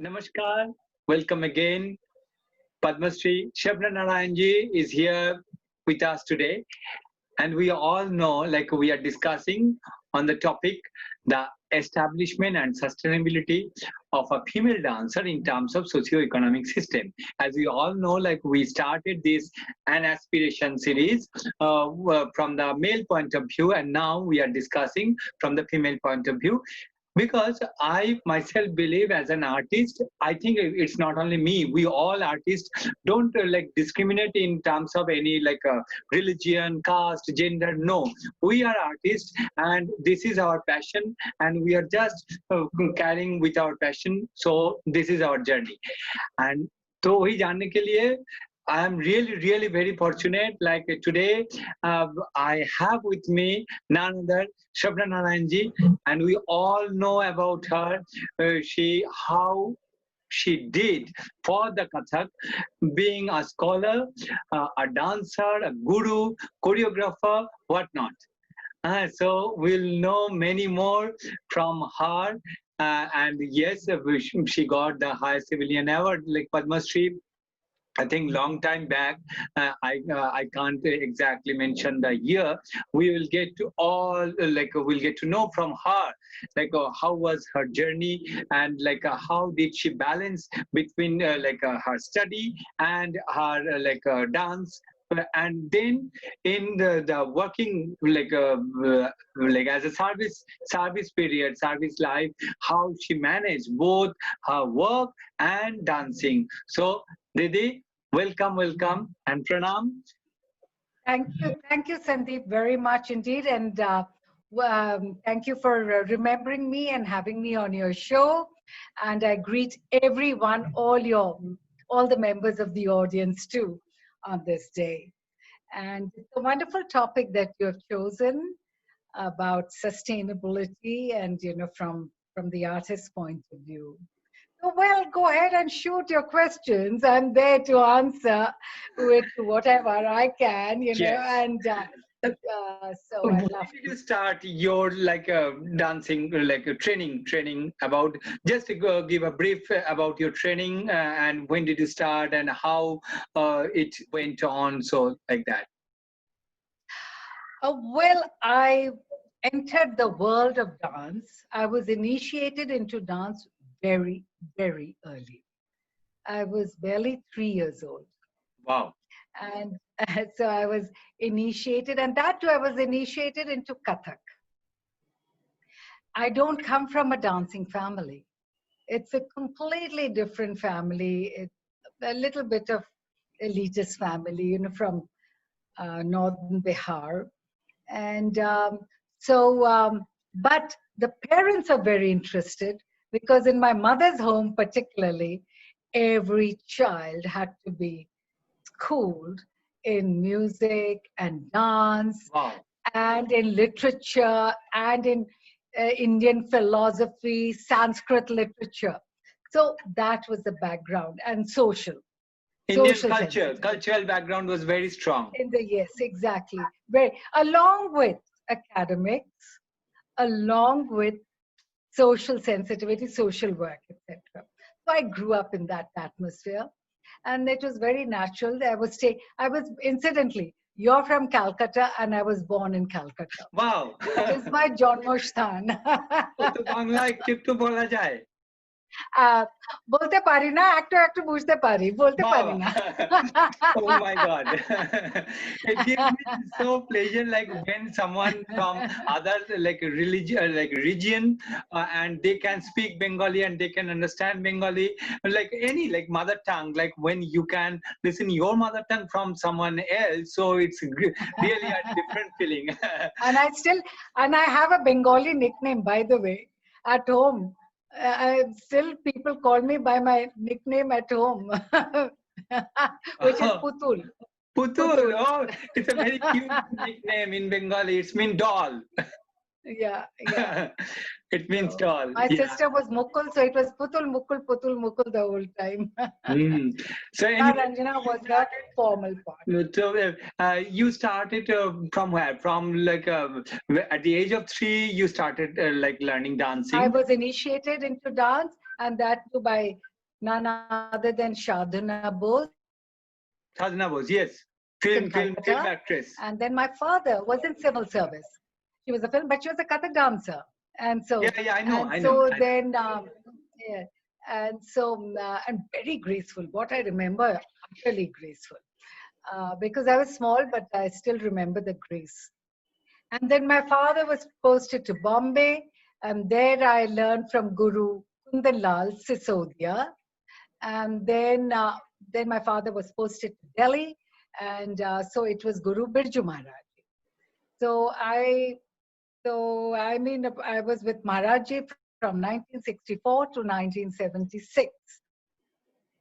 Namaskar, welcome again. Padmashree, Shovana Narayan ji is here with us today, and we all know, like we are discussing on the topic, the establishment and sustainability of a female dancer in terms of socio-economic system. As we all know, like we started this an aspiration series from the male point of view, and now we are discussing from the female point of view. Because I myself believe, as an artist, I think it's not only me, we all artists don't like discriminate in terms of any religion, caste, gender. No, we are artists, and this is our passion, and we are just carrying with our passion. So this is our journey. And तो वही जानने के लिए I am really very fortunate. Like today, I have with me none other Shovana Narayan ji, and we all know about her. How she did for the Kathak, being a scholar, a dancer, a guru, choreographer, whatnot. So we'll know many more from her. And yes, she got the highest civilian award, like Padmashree. I think long time back. I can't exactly mention the year. We will get to all we'll get to know from her how was her journey, and how did she balance between her study and her dance. And then in the working as a service period, service life, how she managed both her work and dancing. So Didi, welcome and pranam. Thank you, Sandeep, very much indeed, and thank you for remembering me and having me on your show. And I greet everyone, all the members of the audience too, on this day. And it's a wonderful topic that you have chosen about sustainability, and from the artist's point of view. Well, go ahead and shoot your questions. I'm there to answer with whatever I can, Yes. And so When I'd love did you start your dancing training about? Just to give a brief about your training, and when did you start and how it went on, so like that. Well, I entered the world of dance. I was initiated into dance very early. I was barely 3 years old. Wow. And so I was initiated, and that too I was initiated into Kathak. I don't come from a dancing family. It's a completely different family. It's a little bit of elitist family, from northern Bihar. And but the parents are very interested, because in my mother's home particularly, every child had to be schooled in music and dance. Wow. And in literature, and in Indian philosophy, Sanskrit literature. So that was the background, and social. Indian cultural background was very strong. Yes, exactly. Along with academics, along with social sensitivity, social work, etc. So I grew up in that atmosphere, and it was very natural. I was incidentally, you're from Calcutta, and I was born in Calcutta. Wow. It is my Janmasthan. তো বাংলা একটু বলা যায়? বলতে পারি না, একটু বুঝতে পারি, বলতে পারি না। Oh my God. It gives me so pleasure, when someone from other region, and they can speak Bengali and they can understand Bengali, any mother tongue, when you can listen your mother tongue from someone else, so it's really a different feeling. And I have a Bengali nickname, by the way, at home. Still people call me by my nickname at home, which is Putul. Putul. Oh, it's a very cute nickname in Bengali. It means doll. Yeah. It means doll. My sister was Mukul, so it was Putul Mukul the whole time. So anyway, Ranjana was that formal part. So you started from where? From at the age of 3, you started learning dancing. I was initiated into dance, and that too by none other than Shadhana Bose Sadhana Bose, yes. in Film Calcutta. actress. And then my father was in civil service. She was a film, but she was a Kathak dancer. And so, Yeah, and I know. so then, yeah, and so, and very graceful. What I remember, utterly graceful. Because I was small, but I still remember the grace. And then my father was posted to Bombay, and there I learned from Guru Kundan Lal Sisodia. And then my father was posted to Delhi, and so it was Guru Birju Maharaj. So I mean, I was with Maharaji from 1964 to 1976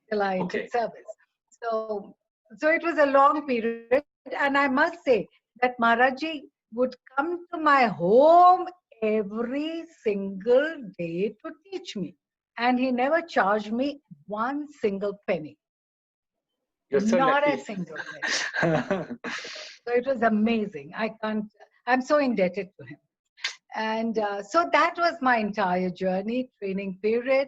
till I entered service. So, so it was a long period, and I must say that Maharaji would come to my home every single day to teach me, and he never charged me one single penny. You're so Not a lucky. single penny. So it was amazing. I'm so indebted to him. And so that was my entire journey, training period.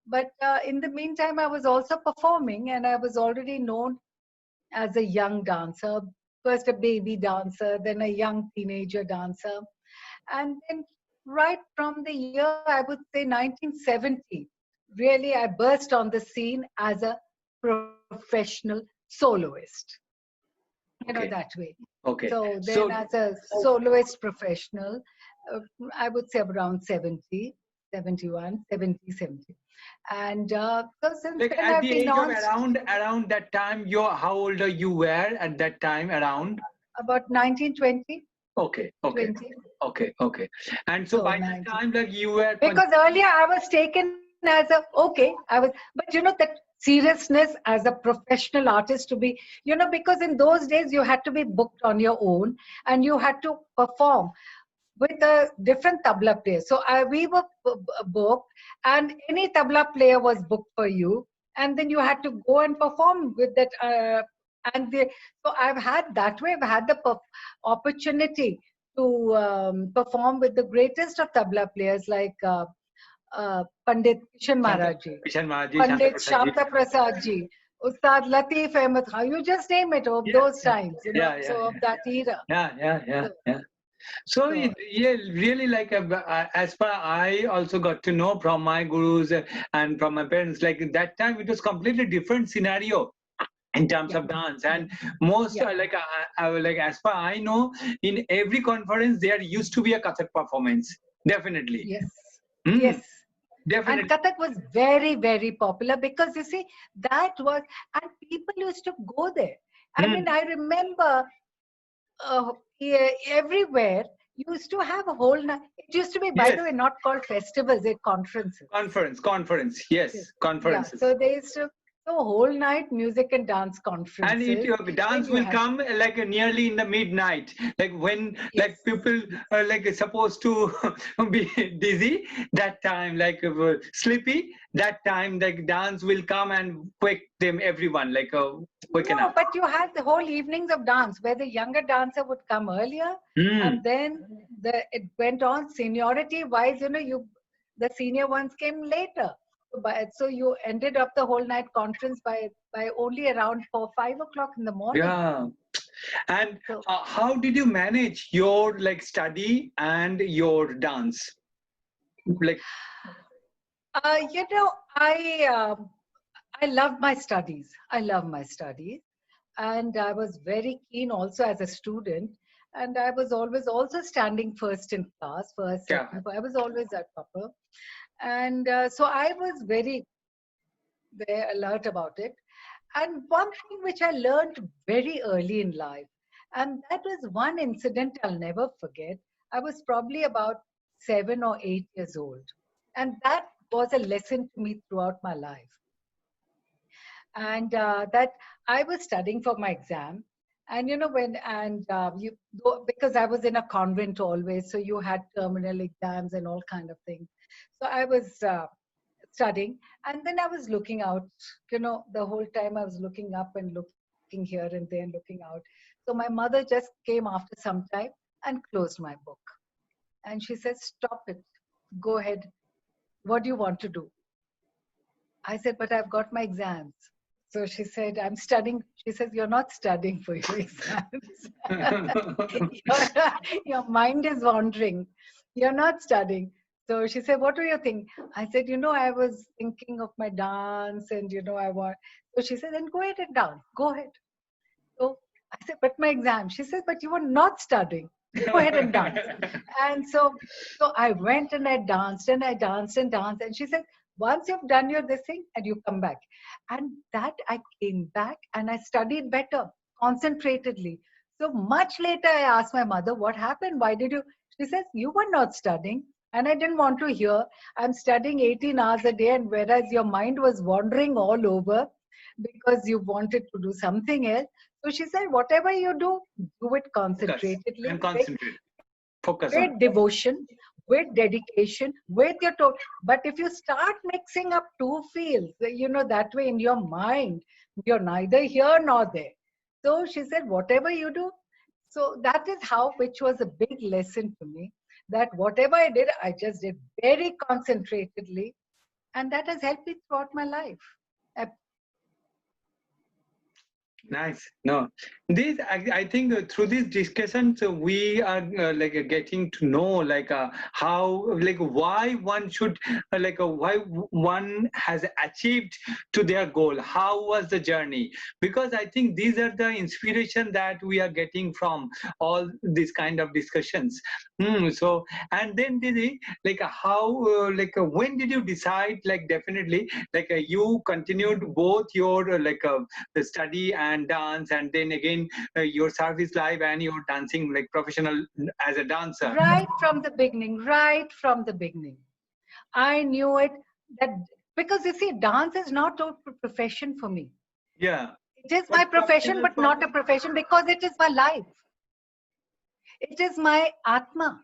But in the meantime, I was also performing, and I was already known as a young dancer. First a baby dancer, then a young teenager dancer. And then right from the year, I would say 1970, really I burst on the scene as a professional soloist, Okay. that way. Okay. So then So as a soloist professional, I would say around 70, 71, 70, 70. And so since like then at I've the been age of on around that time, how old you were at that time around? about 1920, Okay, okay, 20. okay. And so So by that 19. time, like you were Because earlier I was taken as a, okay, but that seriousness as a professional artist to be, because in those days you had to be booked on your own and you had to perform with a different tabla player. So we were booked, and any tabla player was booked for you, and then you had to go and perform with that. So I've had that way. I've had the opportunity to perform with the greatest of tabla players like Pandit Kishan Shanta, Maharaj ji, Kishan Maharaj, Shanta Pandit Prasad ji. Shanta Prasad ji, Ustad Latif Ahmed Khan. You just name it of Yeah, those times, yeah. so of that era. Yeah. So, So so yeah, really like as far I also got to know from my gurus and from my parents, like that time it was completely different scenario in terms yeah, of dance, yeah, and most yeah. like as far I know, in every conference there used to be a Kathak performance, definitely. Yes, Hmm, yes. And definitely. Kathak was very, very popular because you see, that was, and people used to go there. I mean, Hmm. I remember everywhere used to have a whole night. It used to be, by the Yes, way, not called festivals, they're conferences. conference. Yes, Yes. Yeah, conferences. so they used to so whole night music and dance And conferences. Then dance you will had, come like nearly in the midnight, like when yes, like people are like supposed to be dizzy, that time like sleepy, that time like dance will come and wake them everyone like waken no, up. but you had the whole evenings of dance where the younger dancer would come earlier, Hmm. and then it went on seniority wise. The senior ones came later. So you ended up the whole night conference by only around 4, 5 o'clock in the morning. Yeah. And So how did you manage your like study and your dance, like? uh, you know, I love my studies. I love my studies. And I was very keen also as a student. And I was always also standing first in class, first, Yeah. second. I was always at upper. And so I was very alert about it. And one thing which I learned very early in life, and that was one incident I'll never forget. I was probably about 7 or 8 years old. And that was a lesson to me throughout my life. And that I was studying for my exam. And because I was in a convent always, so you had terminal exams and all kind of things. So I was studying, and then I was looking out. The whole time I was looking up and looking here and there, and looking out. So my mother just came after some time and closed my book, and she said, "Stop it. Go ahead. What do you want to do?" I said, but I've got my exams. So she said, I'm studying. She says, you're not studying for your exams. your mind is wandering. You're not studying. So she said, what do you think? I said, I was thinking of my dance and, I want. So she said, then go ahead and dance. Go ahead. So I said, but my exam. She said, but you were not studying. Go ahead and dance. And so I went and I danced and I danced and danced. And she said, once you've done your this thing and you come back. And that I came back and I studied better, concentratedly. So much later, I asked my mother, what happened? Why did you? She says, you were not studying. And I didn't want to hear. I'm studying 18 hours a day. And whereas your mind was wandering all over because you wanted to do something else. So she said, whatever you do it concentratedly. And concentrate. Focus with on. devotion, with dedication, with your total. But if you start mixing up two fields, that way in your mind, you're neither here nor there. So she said, whatever you do. So that is how, which was a big lesson to me, that whatever I did, I just did very concentratedly. And that has helped me throughout my life. Nice. No, this I think through these discussions we are getting to know how why one should why one has achieved to their goal. How was the journey? Because I think these are the inspiration that we are getting from all these kind of discussions. So and then Didi, how when did you decide definitely you continued both your the study and dance, and then again your service life and your dancing professional as a dancer? Right from the beginning, I knew it, that because you see, dance is not a profession for me. Yeah. It is my profession, but not a profession, because it is my life. It is my Atma.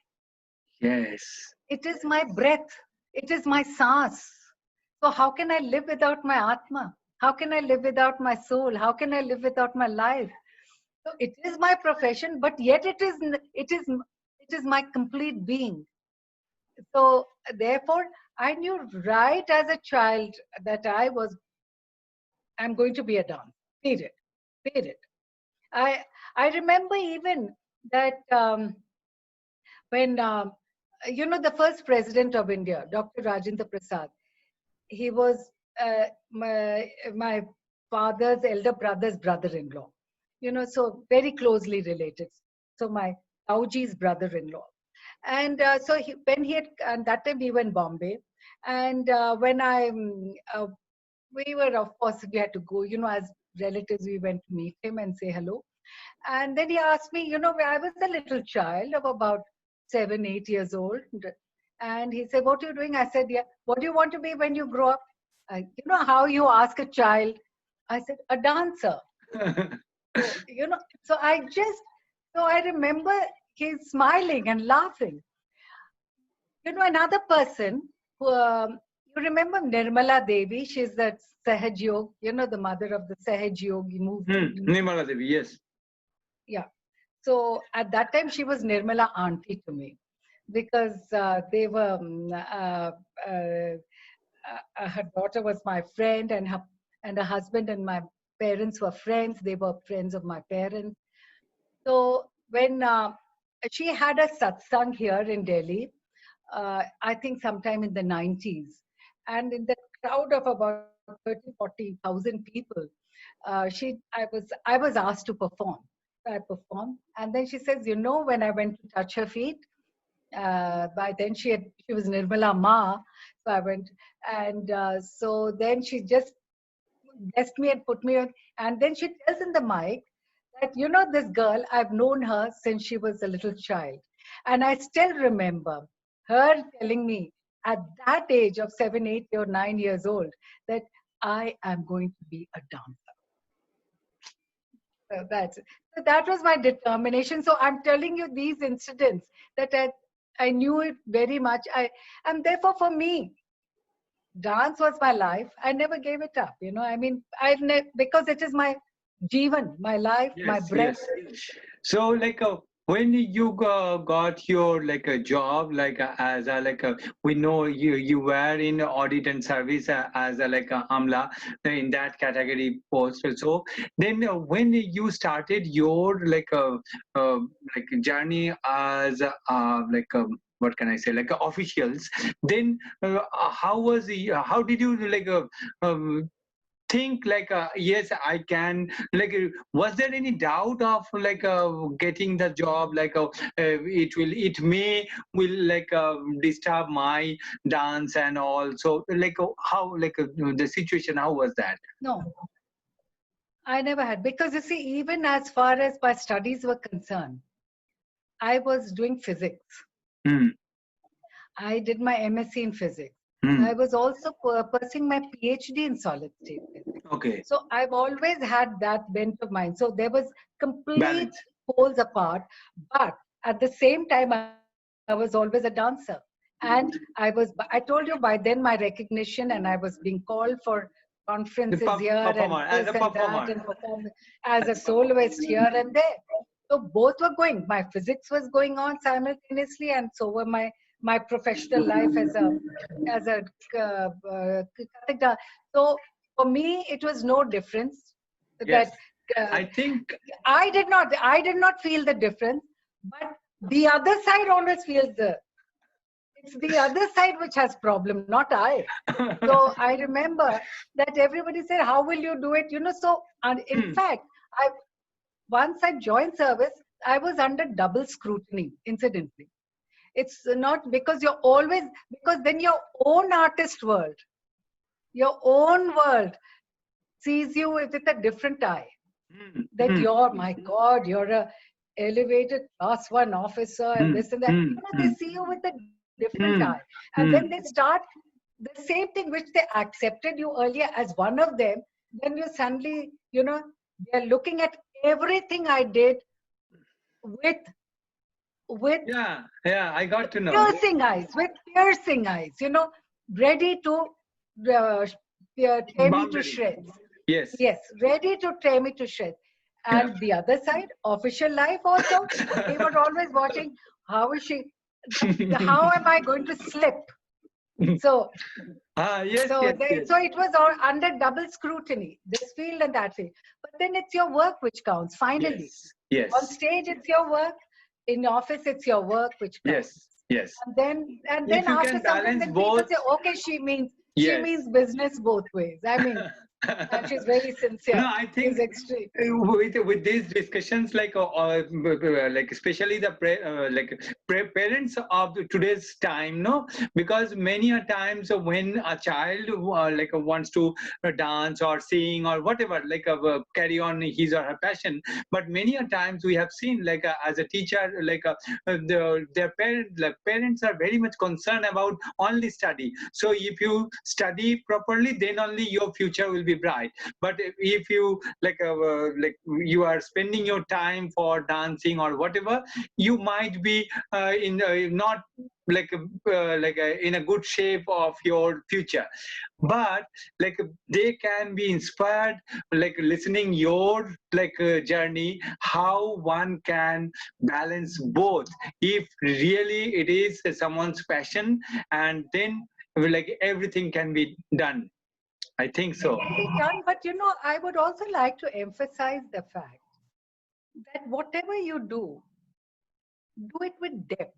Yes. It is my breath. It is my saas. So how can I live without my Atma? How can I live without my soul? How can I live without my life? So it is my profession, but yet it is my complete being. So therefore, I knew right as a child that I'm going to be a dancer. Period. Period. I remember even that when the first president of India, Dr. Rajendra Prasad, he was my father's elder brother's brother-in-law. So very closely related. So my Tauji's brother-in-law. And so when he had, and that time we were in Bombay, and when we were, of course, we had to go, as relatives, we went to meet him and say hello. And then he asked me, I was a little child of about 7, 8 years old. And he said, what are you doing? I said, yeah, what do you want to be when you grow up? How you ask a child? I said, a dancer. So I remember he's smiling and laughing. Another person who, you remember Nirmala Devi? She's that Sahaj Yoga, the mother of the Sahaj Yoga movement. Nirmala Devi, yes. Yeah. So at that time, she was Nirmala auntie to me, because they were, her daughter was my friend, and her husband and my parents were friends. They were friends of my parents. So when she had a satsang here in Delhi, I think sometime in the 90s, and in the crowd of about 30,000-40,000 people, I was asked to perform. I performed, and then she says, when I went to touch her feet, by then she was Nirmala Ma, so I went, and so then she just blessed me and put me on, and then she tells in the mic that this girl, I've known her since she was a little child, and I still remember her telling me at that age of 7, 8, or 9 years old that I am going to be a dancer. So that was my determination. So I'm telling you these incidents that I knew it very much. And therefore for me, dance was my life. I never gave it up. I mean, because it is my Jeevan, my life, Yes, my breath. yes. So when you got your like a job like as a like a, we know you were in audit and service as a like a amla in that category post. So then when you started your uh, like journey as like what can I say, like officials, then how was the how did you like um, think like yes I can like was there any doubt of like getting the job like it will it may will like disturb my dance and all, so like how like the situation, how was that? No, I never had, because you see, even as far as my studies were concerned, I was doing physics. Hmm. I did my MSc in physics. Hmm. I was also pursuing my PhD in solid state physics. Okay. So I've always had that bent of mind. So there was complete Balance. poles apart. But at the same time, I was always a dancer. And I told you by then my recognition, and I was being called for The conferences here and performer, this as a and that performer. and perform as a soloist here and there. So both were going. My physics was going on simultaneously, and so were my professional life as a Kathak dancer. So for me, it was no difference Yes, that uh, I think. I did not feel the difference, but the other side always feels it's the other side which has problem, not I. So I remember that everybody said, "How will you do it?" So and in Hmm. fact, I once I joined service, I was under double scrutiny. Incidentally, it's not because you're always, because then your own artist world, your own world sees you with a different eye. Hmm. That Hmm. you're, my God, you're a elevated class one officer and Hmm. this and that. Hmm. They Hmm. see you with a different eye. Hmm. And then they Hmm. start the same thing which they accepted you earlier as one of them. Then you suddenly, they're looking at everything I did with with Yeah, yeah, I got to know. piercing eyes, ready to tear me to Boundary. shreds. Yes. Yes, ready to tear me to shreds. Yeah. And the other side, official life also, they were always watching how is she, how am I going to slip? So, Yes, so, yes, yes. so it was all under double scrutiny, this field and that field. But then it's your work which counts. Finally, Yes, on yes, stage it's your work, in office it's your work which counts. yes, yes. And then If you after can some time, balance then people both, say, okay, she yes. means business both ways. I mean, and she's very No, sincere. I She's think extreme. with these discussions, like especially the parents of today's time, no, because many a times when a child wants to dance or sing or whatever, carry on his or her passion, but many a times we have seen as a teacher, their parents are very much concerned about only study. So if you study properly, then only your future will be bright. But if you like you are spending your time for dancing or whatever, you might be in not in a good shape of your future. But they can be inspired listening your journey, how one can balance both if really it is someone's passion, and then everything can be done. I think It so. can be done, but I would also like to emphasize the fact that whatever you do it with depth.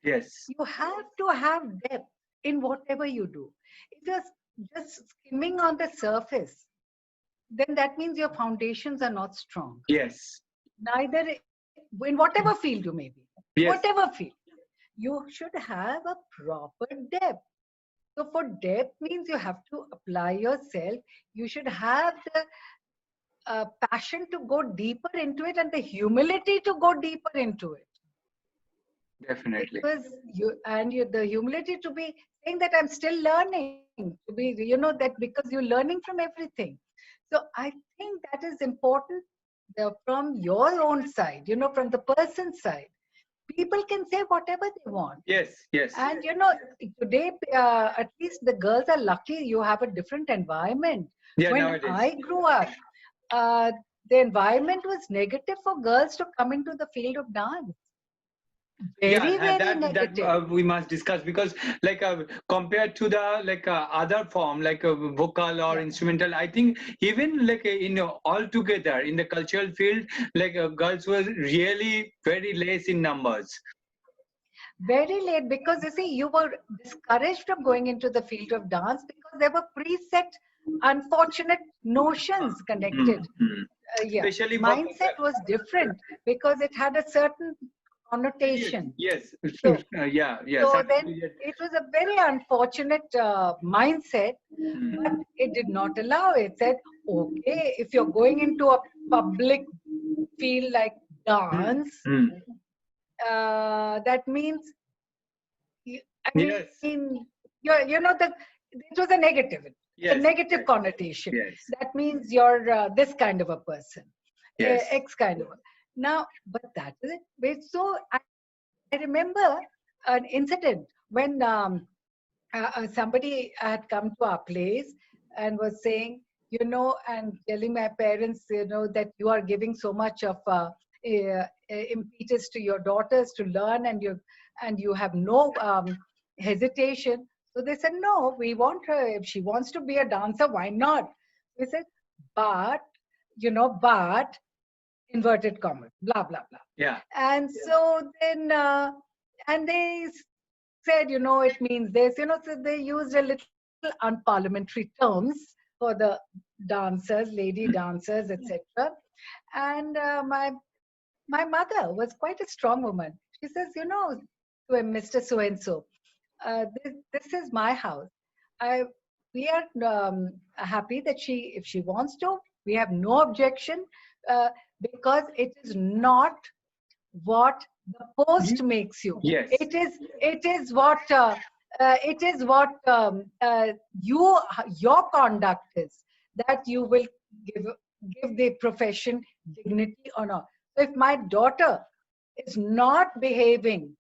Yes. You have to have depth in whatever you do. If you're just skimming on the surface, then that means your foundations are not strong. Yes. Neither in whatever field you may be, Yes. whatever field, you should have a proper depth. So for depth means you have to apply yourself. You should have the passion to go deeper into it and the humility to go deeper into it. Definitely. Because the humility to be saying that I'm still learning, to be, that because you're learning from everything. So I think that is important from your own side, from the person's side. People can say whatever they want. Yes. Yes. And today, at least the girls are lucky you have a different environment. Yeah. When Nowadays. I grew up, uh, the environment was negative for girls to come into the field of dance. Yeah, Very, very that negative. we must discuss, because like compared to the other form like vocal or Yeah. instrumental, I think even like in all together in the cultural field, like girls were really very less in numbers. Very late, because you see, you were discouraged from going into the field of dance because there were preset, unfortunate notions Mm, connected. mm. Yeah, Especially for mindset was different because it had a certain connotation. yes, So, yeah, yeah, so certain then period. it was a very unfortunate mindset, but Mm, it did not allow. It said, okay, if you're going into a public field like mm, dance, mm. that means, I Yes, mean, you know, it was a yes, negative yes, connotation. yes, That means you're this kind of a person, yes. X kind of a. Now, but that is it. So I remember an incident when somebody had come to our place and was saying, and telling my parents, that you are giving so much of impetus to your daughters to learn, and you have no hesitation. So they said, no, we want her. If she wants to be a dancer, why not? We said, but, but inverted commas, blah, blah, blah. Yeah. And so then, and they said, it means this, so they used a little unparliamentary terms for the dancers, lady dancers, etc. And my mother was quite a strong woman. She says, to a Mr. So and so, this is my house. I We are happy that if she wants to, we have no objection, uh, because it is not what the post makes you. Yes. It is what your conduct is, that you will give the profession dignity or not. So if my daughter is not behaving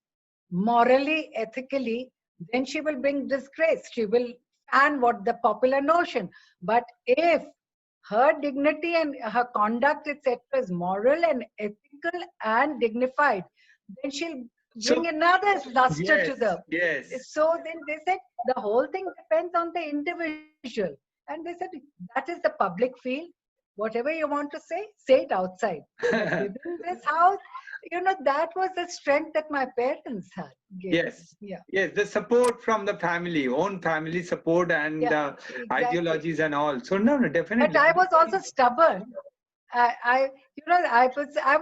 morally, ethically, then she will bring disgrace. She will fan what the popular notion. But if her dignity and her conduct, etc., is moral and ethical and dignified, then she'll So bring another luster to yes, the. yes. So then they said the whole thing depends on the individual. And they said that is the public field. Whatever you want to say it outside. But within this house, that was the strength that my parents had given. Yes, Yeah. yes, the support from the family, own family support and Yeah, exactly. ideologies and all. So no, no, But definitely. I was also stubborn. I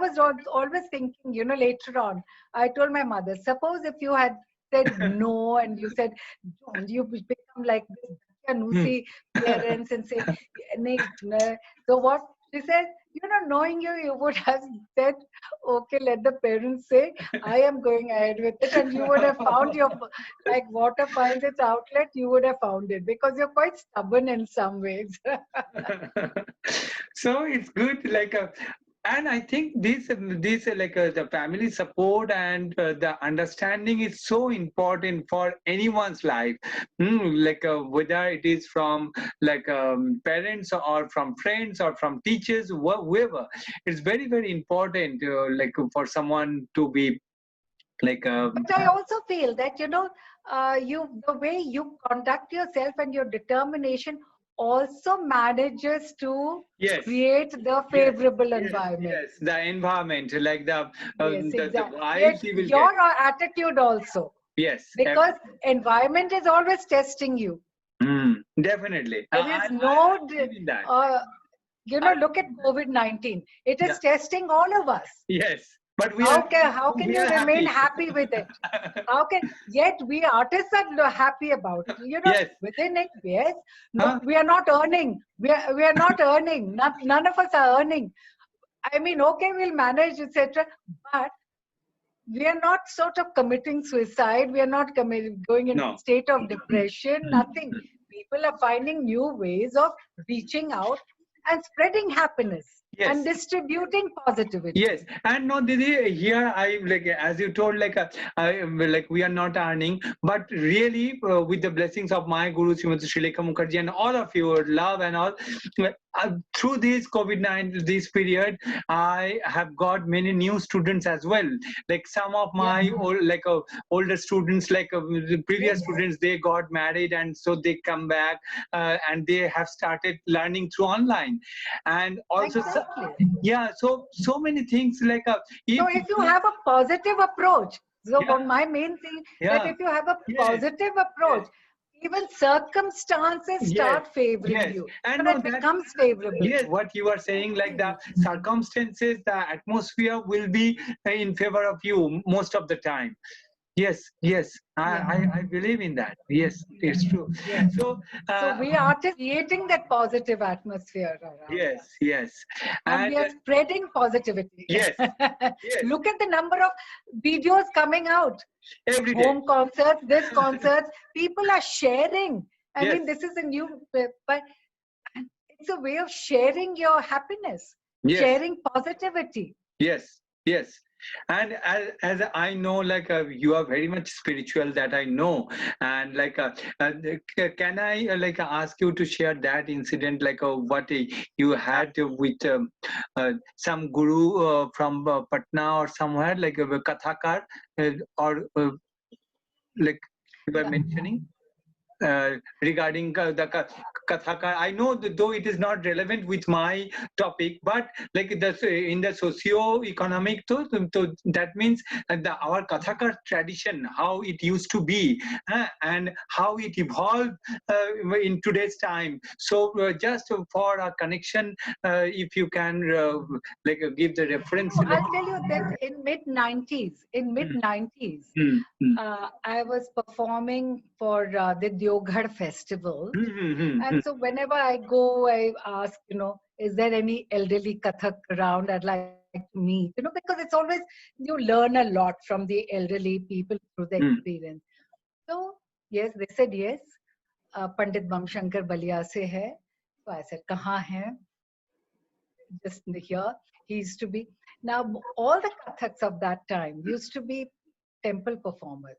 was always thinking, later on, I told my mother, suppose if you had said no and you said, don't you become like this Hmm. Nusi parents and say, "Nee, nah." So what she said, knowing you would have said, okay, let the parents say, I am going ahead with it, and you would have found like water finds its outlet, you would have found it because you're quite stubborn in some ways. So it's good, like and I think this the family support and the understanding is so important for anyone's life. Like whether it is from like parents or from friends or from teachers, whoever, it's very very important like for someone to be like But I also feel that the way you conduct yourself and your determination also manages to yes. create the Yes, favorable yes, environment. yes. The environment, like Yes, the exactly. vibes you will get. Your attitude also, Yes, because environment is always testing you. definitely. There is I no, believe in that. uh, I look at believe in that. COVID-19. It Yeah. is testing all of us. Yes, but How can we you are remain happy. happy with it? How can, yet we artists are happy about it? Yes. Within it, yes. No, Huh? we are not earning. We are not earning. None of us are earning. I mean, okay, we'll manage, etc. But we are not sort of committing suicide. We are not going into No. state of depression. Nothing. People are finding new ways of reaching out and spreading happiness. and distributing positivity. Yes, and no, Didi, here I like as you told, like we are not earning, but really with the blessings of my Guru Srimati Srilekha Mukherjee and all of your love and all, through this COVID-19 this period, I have got many new students as well. Like some of my old older students, the previous students, they got married and so they come back and they have started learning through online, and also so many things if you have a positive approach, so my main thing that if you have a positive approach, even circumstances start favoring you, and it becomes favorable. Yes, what you are saying, like the circumstances, the atmosphere will be in favor of you most of the time. Yes, I believe in that. Yes, it's true. So we are creating that positive atmosphere around us. Yes. And we are spreading positivity. Yes. Look at the number of videos coming out. Every day. Home concerts, this concerts. People are sharing. I mean, this is a new, but it's a way of sharing your happiness, sharing positivity. Yes. And as I know, you are very much spiritual, that I know, and can I ask you to share that incident, what you had with some guru from Patna or somewhere, like a Kathakar, or like you were mentioning regarding the Kathakar. I know that though it is not relevant with my topic, but in the socio-economic, that means our Kathakar tradition, how it used to be, and how it evolved in today's time. So just for a connection, if you can give the reference. I'll tell you that in mid-90s, I was performing for the Deoghar festival. And so whenever I go, I ask, is there any elderly Kathak around? I'd like to meet, because it's always, you learn a lot from the elderly people through the experience. So, yes, they said yes. Pandit Bamshankar Balia se hai. So I said, kahan hai? Just here. He used to be. Now, all the Kathaks of that time used to be temple performers.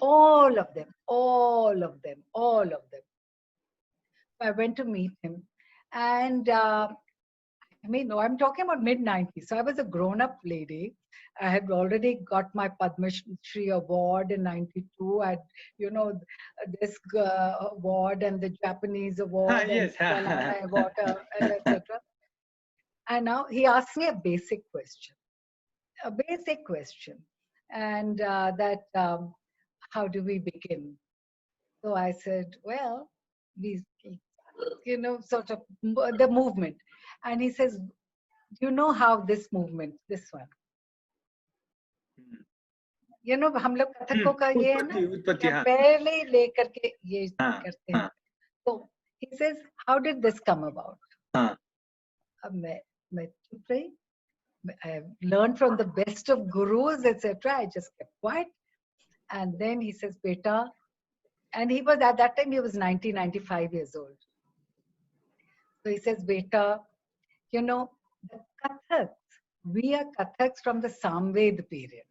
All of them. I went to meet him, and I'm talking about mid-90s. So I was a grown-up lady. I had already got my Padmashree award in '92. I had, this award and the Japanese award and Shovana award, and etc. And now he asked me a basic question, and how do we begin? So I said, well, we, sort of the movement. And he says, do you know how this movement, this one? हम लोग कथकों का ये है ना, पहले लेकर के ये करते हैं. So he says, how did this come about? अब मैं चुप रही. I have learned from the best of gurus, etc. I just kept quiet. And then he says, beta, and he was at that time, he was 95 years old. So he says, beta, the Kathaks, we are Kathaks from the Samved period.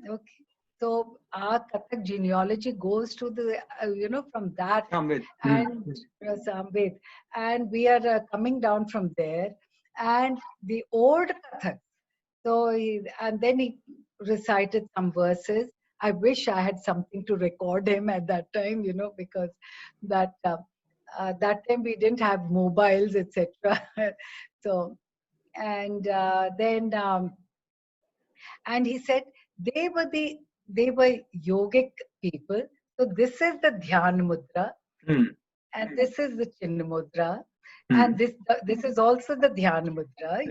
Okay. So our Kathak genealogy goes to the, from that. Samved. And Samved. And we are coming down from there. And the old Kathak. So, and then he recited some verses. I wish I had something to record him at that time, because that time we didn't have mobiles, etc. So, and then, and he said they were yogic people. So this is the Dhyan Mudra, and this is the Chin Mudra, and this is also the Dhyan Mudra,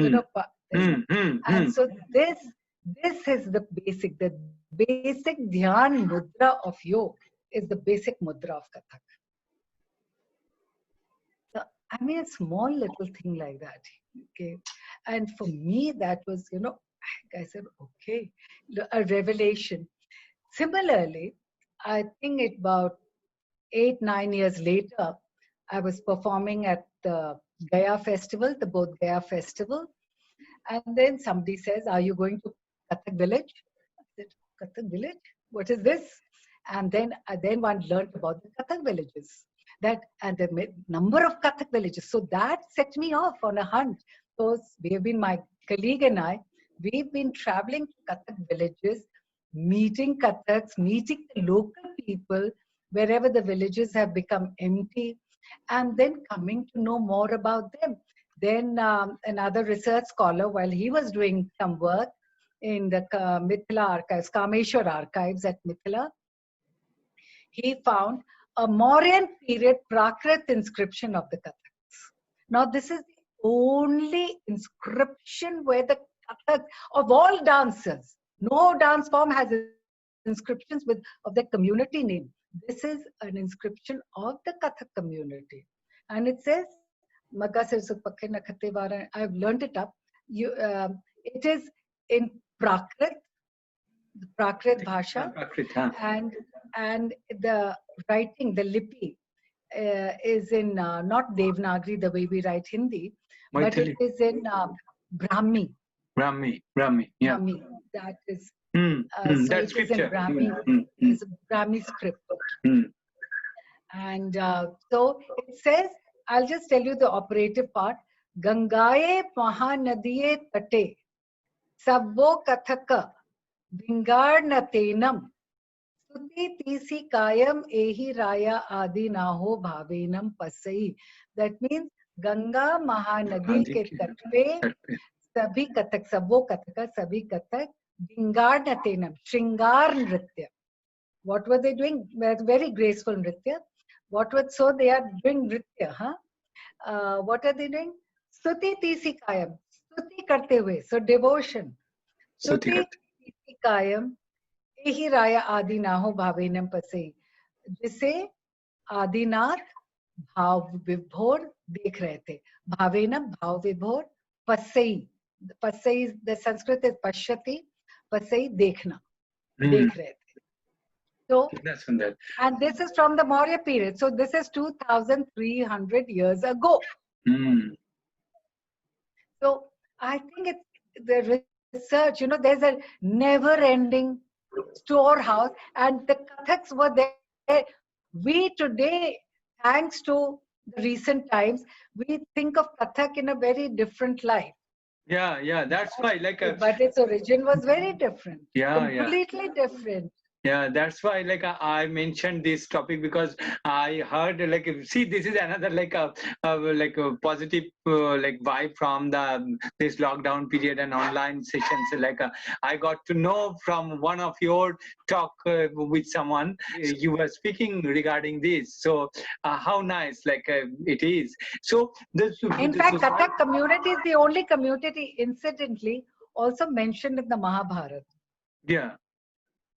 and so this is the basic Dhyan Mudra of yoga is the basic mudra of Kathak. So, I mean, a small little thing like that. Okay. And for me, that was, I said, okay, a revelation. Similarly, I think about 8-9 years later, I was performing at the Gaya festival, the Bodh Gaya festival. And then somebody says, are you going to Kathak village? I said, Kathak village? What is this? And then one learned about the Kathak villages. And the number of Kathak villages. So that set me off on a hunt. So we have been, my colleague and I, we've been traveling to Kathak villages, meeting Kathaks, meeting the local people, wherever the villages have become empty, and then coming to know more about them. Then another research scholar, while he was doing some work in the Mithila archives, Kameshwar archives at Mithila, he found a Mauryan period Prakrit inscription of the Kathaks. Now, this is the only inscription where the Kathak of all dancers, no dance form has inscriptions of the community name. This is an inscription of the Kathak community. And it says, I've learned it up. It is in Prakrit, Prakrit Bhasha, and the writing, the lipi, is in not Devanagari the way we write Hindi, but it is in Brahmi. Brahmi, yeah. Brahmi, that is. So it is in Brahmi. It's a Brahmi script. And so it says, I'll just tell you the operative part. Gangaye Mahanadiye Tate Sabbo Kathaka Vingarnatenam Suti Tisi Kayam Ehi Raya Adi Naho Bhavenam Pasai. That means Ganga Mahanadi ke tat pe sabhi Kathak, Sabbo Kathaka, sabhi Kathak Vingarnatenam, Shringar Nritya. What were they doing? Very graceful Nritya. So they are doing Nritya, huh? What are they doing? Stuti Tisi Kayam. Stuti karte hue. So devotion. Stuti Tisi Kayam. Ehi Raya Adi Naho Bhavenam Pasai. जिसे आदिनाथ भाव विभोर देख रहे थे. Bhavenam, भाव विभोर. Pasai. Pasai, the Sanskrit is Pashyati. Pasai, dekhna. Dekh rahe the. So, and this is from the Maurya period. So this is 2,300 years ago. So I think it's the research, there's a never-ending storehouse, and the Kathaks were there. We today, thanks to the recent times, we think of Kathak in a very different light. Yeah, that's why. But its origin was very different. Yeah, completely different. Yeah, that's why I mentioned this topic, because I heard see, this is another a positive vibe from this lockdown period and online sessions. I got to know from one of your talk with someone, you were speaking regarding this. So how nice it is. So in fact, Kathak community is the only community incidentally also mentioned in the Mahabharata. Yeah.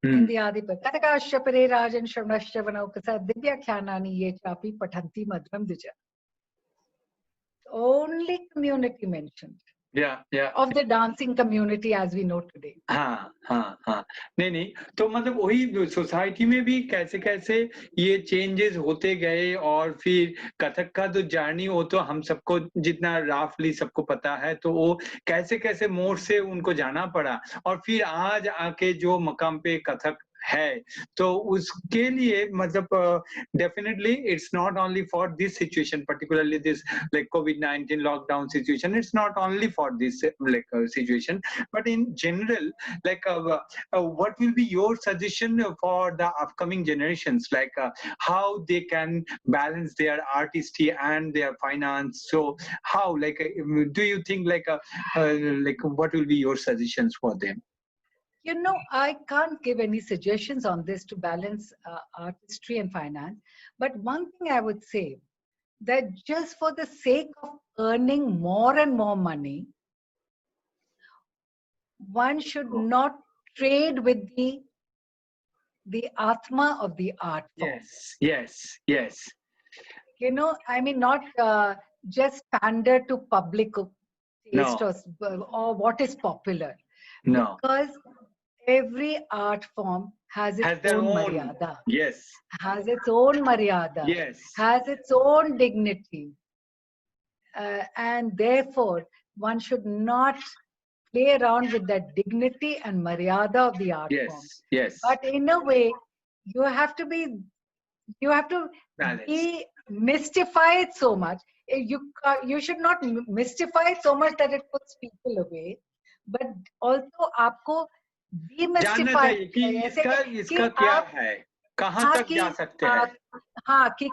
In the Adipur. Kathakasya Pare Rajan Shavana Ukasa Divya Khanani Ye Chapi Patanti Madhram Dija. Only community mentioned. Yeah. Of the dancing community as we know today. हाँ. नहीं तो मतलब वही society में भी कैसे कैसे ये चेंजेस होते गए, और फिर कथक का तो जर्नी वो तो हम सबको जितना राफली सबको पता है, तो वो कैसे कैसे मोड़ से उनको जाना पड़ा, और फिर आज आके जो मकाम पे कथक है, तो उसके लिए मतलब definitely it's not only for this situation, particularly this COVID-19 lockdown situation. It's not only for this situation, but in general, what will be your suggestion for the upcoming generations, how they can balance their artistry and their finance? So how do you think what will be your suggestions for them? I can't give any suggestions on this to balance artistry and finance. But one thing I would say, that just for the sake of earning more and more money, one should not trade with the atma of the art form. Yes. I mean, not just pander to public taste or what is popular. No. Because every art form has its own maryada. Yes. Has its own maryada. Yes. Has its own dignity. and therefore one should not play around with that dignity and maryada of the art form. Yes, yes. But in a way, you have to Balance. demystify it so much. You should not mystify it so much that it puts people away, but also आपको जानना demystify चाहिए कि ऐसे इसका कि क्या आप है, कहाँ तक जा सकते हैं. हाँ कि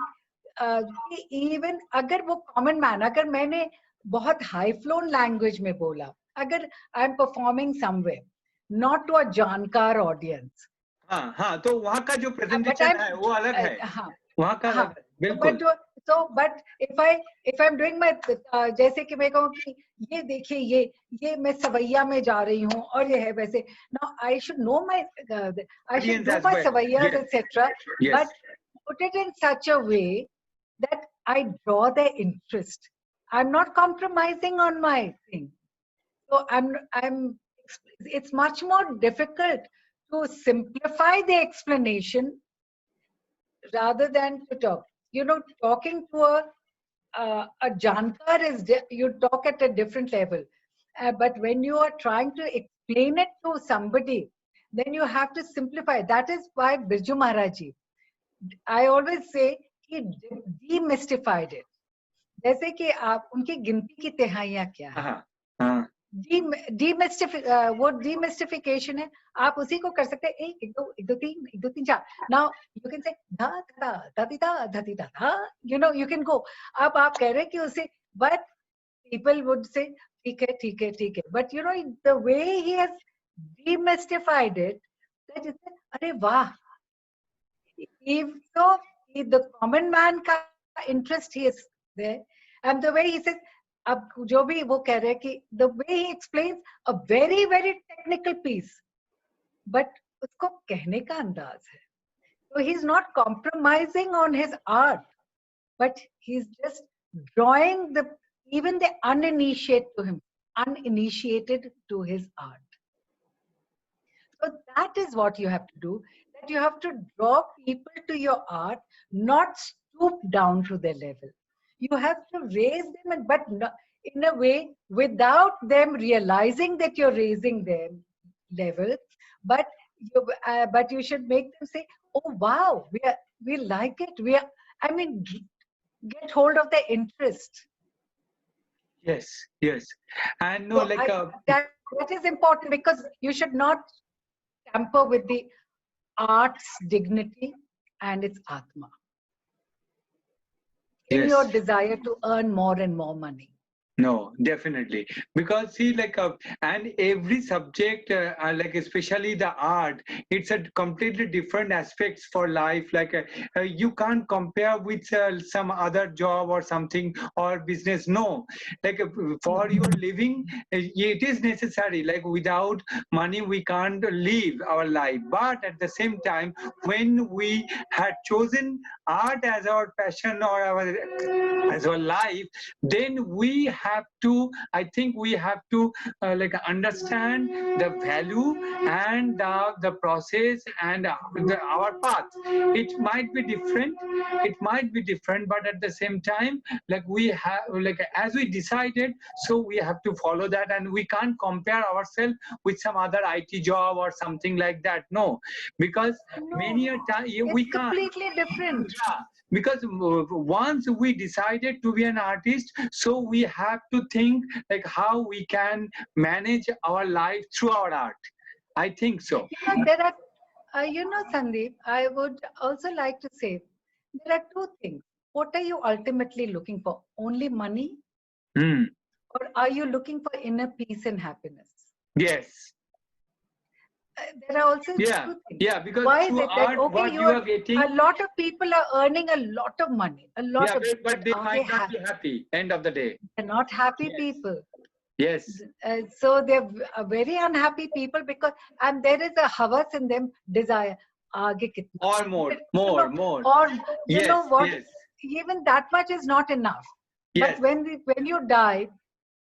इवन अगर वो कॉमन मैन, अगर मैंने बहुत हाई फ्लोन लैंग्वेज में बोला, अगर I am performing somewhere not to a जानकार ऑडियंस, हाँ हाँ, तो वहाँ का जो but प्रेजेंटेशन है वो अलग है, वहाँ का अलग है, बिल्कुल. but if I'm doing my जैसे कि मैं कहूँ कि ये देखिए ये मैं सवैया में जा रही हूँ और ये है वैसे, now I should know my I should do my सवैयास etc. But put it in such a way that I draw their interest. I'm not compromising on my thing. So it's much more difficult to simplify the explanation rather than to talk. You know, talking to a jankar is, you talk at a different level. But when you are trying to explain it to somebody, then you have to simplify. That is why Birju Maharaji, I always say, he demystified it. जैसे कि आप उनकी गिनती की तिहाइयां क्या है, वो demystification है, आप उसी को कर सकते हैं. एक दो तीन चार. Now you can say धा धा धति धा धति धा धा. You know, you can go. अब आप कह रहे हैं कि उसे, but people would say ठीक है ठीक है ठीक है. But you know, the way he has demystified it, that is, अरे वाह. If so, the common man का interest he is there, and the way he says, अब जो भी वो कह रहे हैं कि the way he explains a very very technical piece, but उसको कहने का अंदाज है. So he's not compromising on his art, but he's just drawing even the uninitiated to his art. So that is what you have to do. That you have to draw people to your art, not stoop down to their level. You have to raise them, but in a way without them realizing that you're raising their level. But you should make them say, "Oh wow, we like it. Get hold of their interest." Yes, yes, and no, so that is important, because you should not tamper with the art's dignity and its atma in your desire to earn more and more money. No, definitely. Because see, and every subject, especially the art, it's a completely different aspects for life. You can't compare with some other job or something or business. No, for your living, it is necessary. Without money, we can't live our life. But at the same time, when we had chosen art as our passion or as our life, then we have to, I think we have to understand the value and the process and our path. It might be different, but at the same time, we have, as we decided, so we have to follow that, and we can't compare ourselves with some other IT job or something like that. No, because many a time we can't. It's completely different. Yeah. Because once we decided to be an artist, so we have to think how we can manage our life through our art. I think so. There are, Sandeep, I would also like to say, there are two things. What are you ultimately looking for? Only money? Or are you looking for inner peace and happiness? Yes. There are also two things. Yeah, because why through is it that, art, okay, what you are getting, a lot of people are earning a lot of money, but they might not be happy end of the day. They're not happy people. Yes. So they're very unhappy people, and there is a havas in them, desire. Or more. Or you know what? Yes. Even that much is not enough. Yes. But when you die,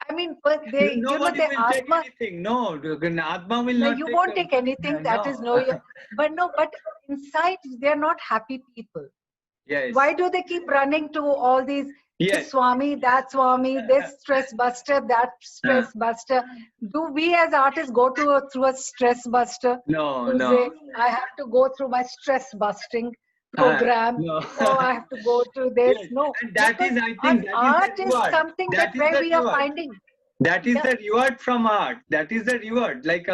I mean, nobody will take anything. No, Atma will not. You won't take anything. That is but inside they're not happy people. Yes. Why do they keep running to all these Yes. This Swami, that Swami, this stress buster, that stress buster. Do we as artists go through a stress buster? No, To no. say, I have to go through my stress busting program. No. Oh, I have to go through this. Yes. No, And that because is, I our think, that is art the is reward. something that That is where the we are reward. finding. That is Yeah. the reward from art. That is the reward. Like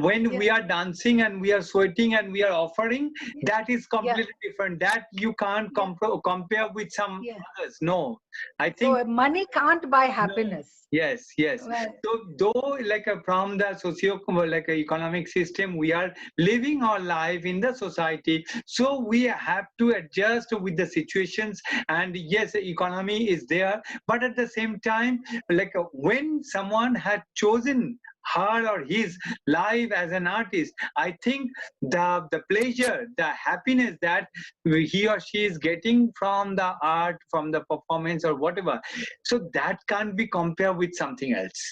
when we are dancing and we are sweating and we are offering, that is completely different. That you can't compare with some others. No, I think. So money can't buy happiness. Yes, yes. Well, So though like from the socio like economic system, we are living our life in the society. So we have to adjust with the situations. And yes, economy is there, but at the same time, like when someone had chosen her or his life as an artist, I think the pleasure, the happiness that he or she is getting from the art, from the performance or whatever, so that can't be compared with something else.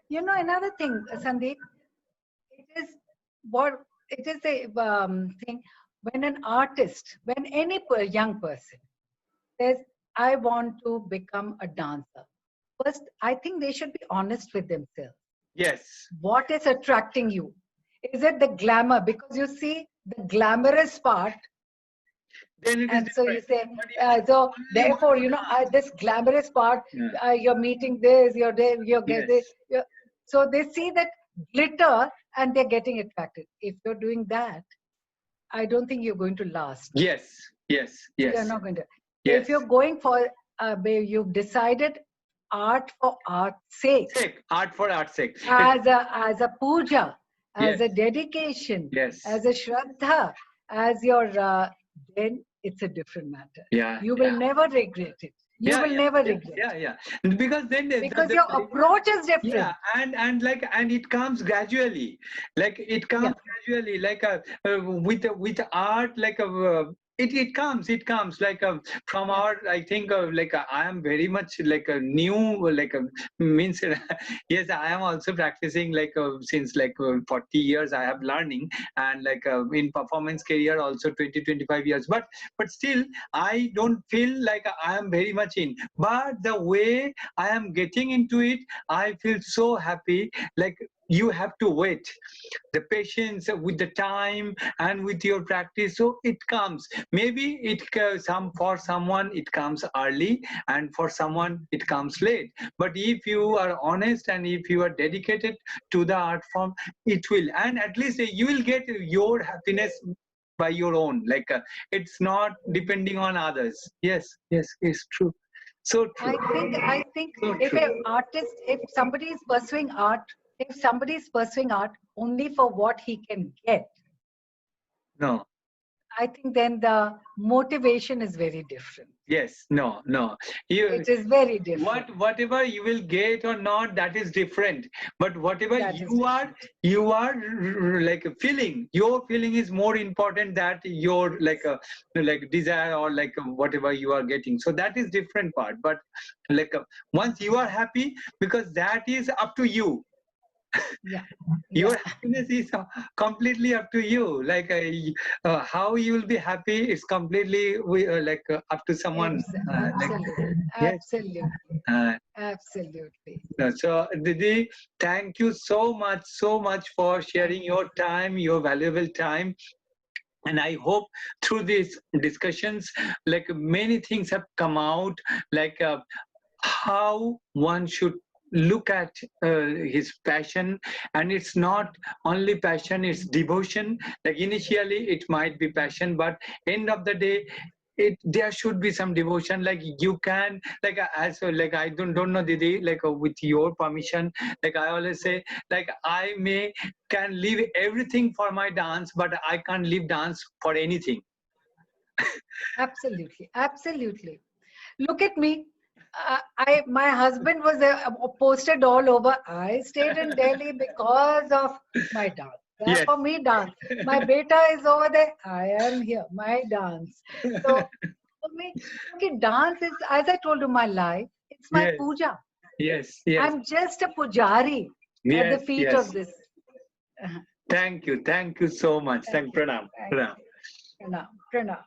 you know, another thing, Sandeep, it is what it is a thing when an artist, when any young person says, I want to become a dancer. First, I think they should be honest with themselves. Yes. What is attracting you? Is it the glamour? Because you see the glamorous part, Then it is and so you different. say, so therefore, you know, this glamorous part, you're meeting this, you're there, you're getting, so they see that glitter and they're getting attracted. If you're doing that, I don't think you're going to last. Yes, yes, yes. You're not going to. Yes. If you're going for, you've decided art for art's sake, art for art's sake, as a puja, as a dedication, as a shraddha, as your, then it's a different matter. Yeah. You will never regret it. You will never regret. Yeah. Because then Because your approach is different. Yeah, and it comes gradually, like it comes gradually, like with art, like it comes like from our, I think like I am very much like a new, like means yes, I am also practicing like since like 40 years I have learning, and like in performance career also 20-25 years, but still I don't feel like I am very much in, but the way I am getting into it, I feel so happy. Like you have to wait, the patience with the time and with your practice, so it comes. Maybe it for someone it comes early, and for someone it comes late. But if you are honest and if you are dedicated to the art form, it will, and at least you will get your happiness by your own. Like it's not depending on others. Yes, it's true. So true. I think So if true. an artist, if somebody is pursuing art, if somebody is pursuing art only for what he can get, No. I think then the motivation is very different. Yes. No. It is very different. Whatever you will get or not, that is different. But whatever you are like feeling. Your feeling is more important than your like desire or like whatever you are getting. So that is different part. But like once you are happy, because that is up to you. Your happiness is completely up to you. Like how you will be happy is completely like up to someone. Absolutely. Absolutely. So Didi, thank you so much for sharing your time, your valuable time. And I hope through these discussions, like many things have come out, like how one should look at his passion. And it's not only passion, it's devotion. Like initially it might be passion, but end of the day there should be some devotion. Like you can, like as like I don't know Didi, like with your permission, like I always say, like I can leave everything for my dance, but I can't leave dance for anything. Absolutely. Look at me. My husband was posted all over. I stayed in Delhi because of my dance. For me, dance. My beta is over there. I am here. My dance. So for me, okay, dance is, as I told you, my life. It's my puja. Yes. I'm just a pujari at the feet of this. Thank you so much. Thank you. Pranam. Pranam.